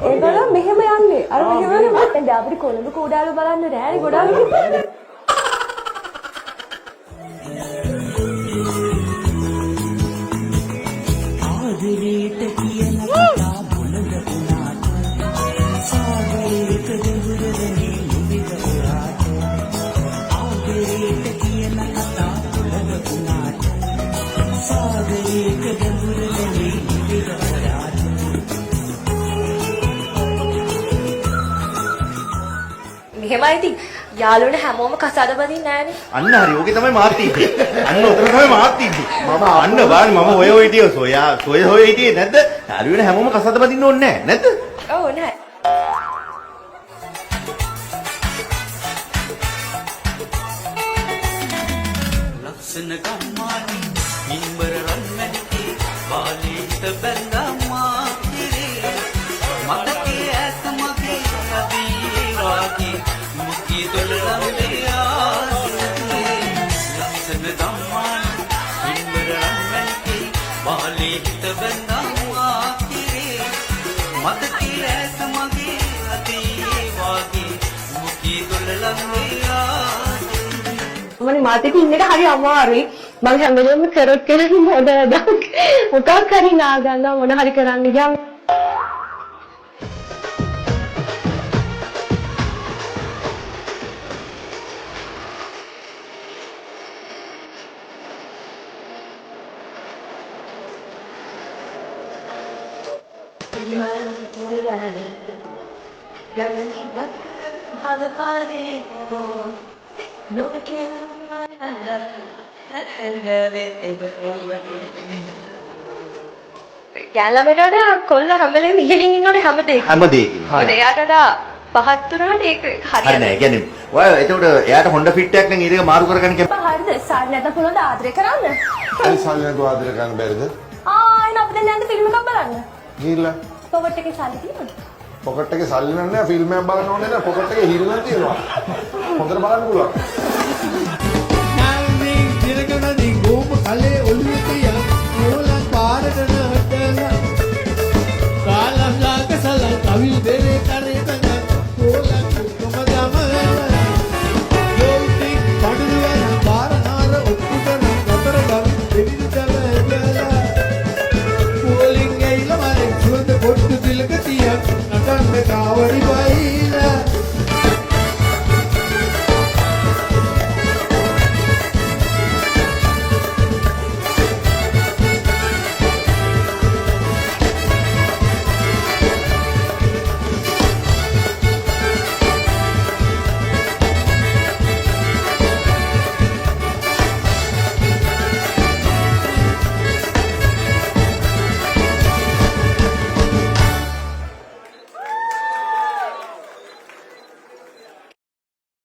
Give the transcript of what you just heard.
ඒගොල්ලෝ මෙහෙම යන්නේ. අර මෙහෙම දැන් අපිට කොළඹ කෝඩාලු බලන්න රෑනේ ගොඩාලු. ආදරේට කියන කතා මොනද උනාට සාගරේට දෙවුරනේ නිවිද උරාට ආදරේට කියන කතා මොනද උනාට සාගරේට දෙවුරනේ නිවිද උරාට මෙහෙමයි ඉතින් යාළුවනේ හැමෝම කසාද බඳින්නේ නැහනේ. අන්න හරි. ඕකේ තමයි මාත් ඉන්නේ. අන්න උතන තමයි මාත් ඉන්නේ. මම අන්න බලන්න මම ඔය හිටියෝ සොය හිටියේ නැද්ද? යාළුවනේ හැමෝම කසාද බඳින්න ඕනේ නැහැ. නැද්ද? ඔව් නැහැ. ලක්ෂණ ගම්මානි නිම්බර රන්මැණිකේ බාලීත බැඳම්මා කිරේ මතකයේ ඇත මගේ අදී වාගේ මුකී දොළලම්බේ ආසුවේ ලක්ෂණ ගම්මානි නිම්බර රන්මැණිකේ බාලීත බැඳම්මා කිරේ මතකයේ ඇත මගේ අදී වාගේ මුකී දොළලම්බේ මම මාතේ ඉන්නට හරි අමාරුයි. මම හැමදේම කරොත් කියලා මොකක් හරි නා ගන්නවා මොන හරි කරන්න ගියාම ගැලවෙනකොට කොල්ල හැමලෙම ඉහළින් ඉන්නකොට හැමදේකින්. එයාට පහත් වුණාට ඒක හරියන්නේ නෑ. ඒ කියන්නේ ඔය එතකොට එයාට හොන්ඩා ෆිට් එකක් නම් ඊට මාරු කරගන්න කැප. හරිද? සාල් නැත පුළුවන් ආදරය කරන්න. අයි සාල් නැතුව ආදරය කරන්න බැරිද? එන අපි දැන් යන්න ෆිල්ම් එකක් බලන්න. ගිහිල්ලා පොකට් එකේ සල්ලි තියෙනවද? පොකට් එකේ සල්ලි නැහැ ෆිල්ම් එකක් බලන්න ඕනේ නෑ පොකට් එකේ හිරිලා තියෙනවා. හොඳට බලන්න පුළුවන්. නාමයෙන් දිරකනදී ගෝම කලේ ඔළුවේ තියා ඕලන් පාරට නටලා කාලම්ලාක සලන් කවිල් දෙරේ කරේ තන ඕලන් කොම ගමන යෝටි පඩුවන පාරනාර ඔක්කුටන නතර ගම් දෙවිදල එදලා පෝලිං ඇයිලා මරේ සුවඳ පොට්ටු තිලක තියා